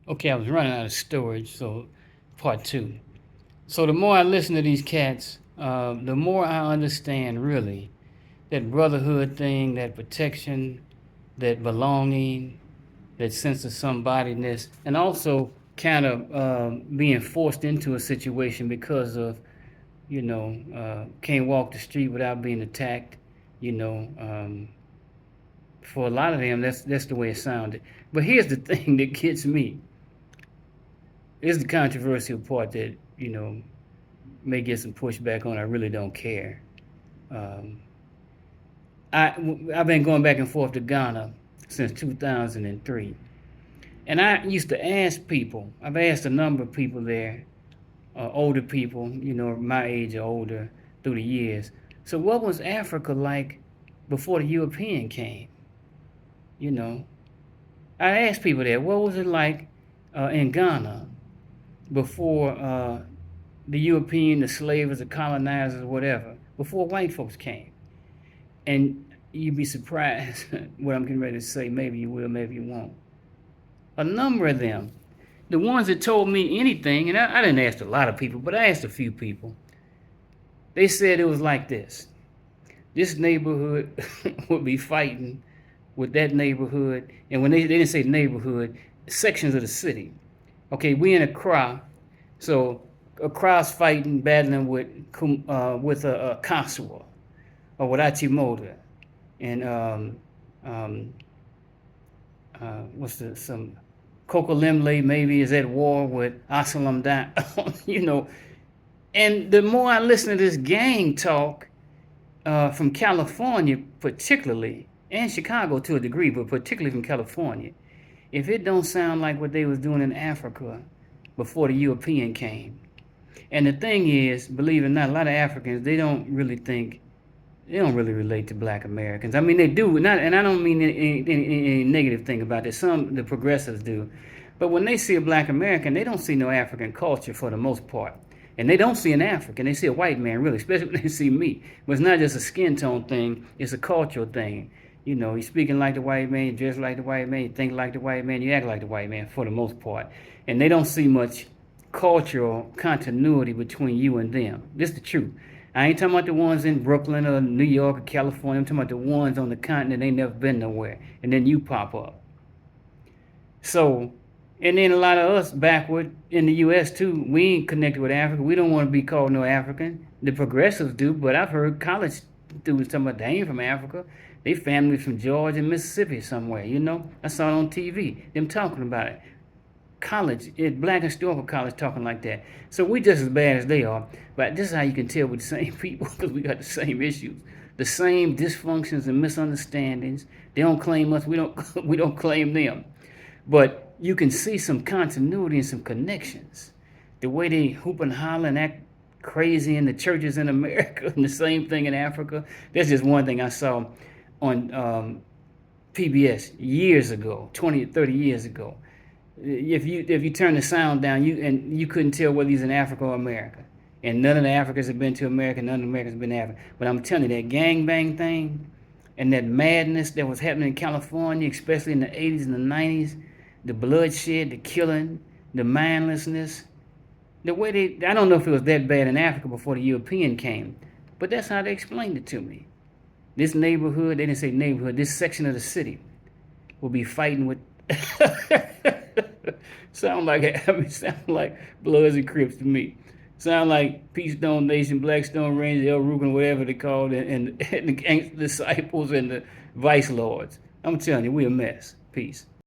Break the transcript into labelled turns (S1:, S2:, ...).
S1: Okay, I was running out of storage, so part two. So the more I listen to these cats, the more I understand really that brotherhood thing, that protection, that belonging, that sense of somebodyness, and also kind of being forced into a situation because of, can't walk the street without being attacked. You know, for a lot of them, that's the way it sounded. But here's the thing that gets me. It's the controversial part that may get some pushback on. I really don't care. Um, I I've been going back and forth to Ghana since 2003, and I used to ask people. I've asked a number of people there, older people, my age or older, through the years. So what was Africa like before the European came? You know, I asked people there, what was it like in Ghana before the European, the slavers, the colonizers, whatever, before white folks came? And you'd be surprised what I'm getting ready to say. Maybe you will, maybe you won't. A number of them, the ones that told me anything, and I didn't ask a lot of people, but I asked a few people, they said it was like this. This neighborhood would be fighting with that neighborhood, and when they didn't say neighborhood, sections of the city. Okay, we in Accra, so Accra's fighting, battling with a Kaswa or with Achimota, and what's the some Kokolimle maybe is at war with Asalam Da, you know. And the more I listen to this gang talk from California, particularly, and Chicago to a degree, but particularly from California, if it don't sound like what they was doing in Africa before the European came. And the thing is, believe it or not, a lot of Africans they don't really relate to Black Americans. I mean, they do, not, and I don't mean any negative thing about it. Some the progressives do, but when they see a Black American, they don't see no African culture for the most part. And they don't see an African, they see a white man, really, especially when they see me. But it's not just a skin tone thing, it's a cultural thing. You speaking like the white man, you dress like the white man, you think like the white man, you act like the white man for the most part. And they don't see much cultural continuity between you and them. This is the truth. I ain't talking about the ones in Brooklyn or New York or California. I'm talking about the ones on the continent, they never been nowhere. And then you pop up. So, and then a lot of us backward in the U.S. too, we ain't connected with Africa. We don't want to be called no African. The progressives do, but I've heard college students talking about they ain't from Africa. They family from Georgia and Mississippi somewhere. I saw it on TV, them talking about it. College, Black Historical College talking like that. So we just as bad as they are. But this is how you can tell we're the same people because we got the same issues. The same dysfunctions and misunderstandings. They don't claim us, we don't we don't claim them. But you can see some continuity and some connections. The way they hoop and holler and act crazy in the churches in America and the same thing in Africa. That's just one thing I saw on PBS years ago, 20, 30 years ago. If you turn the sound down, you couldn't tell whether he's in Africa or America. And none of the Africans have been to America, none of the Americans have been to Africa. But I'm telling you, that gangbang thing and that madness that was happening in California, especially in the 80s and the 90s, the bloodshed, the killing, the mindlessness, the way I don't know if it was that bad in Africa before the European came, but that's how they explained it to me. This neighborhood, they didn't say neighborhood, this section of the city will be fighting with sound like Bloods and Crips to me. Sound like Peace Stone Nation, Black Stone Rangers, El Rugen, whatever they called it, and the gangster disciples and the vice lords. I'm telling you, we a mess. Peace.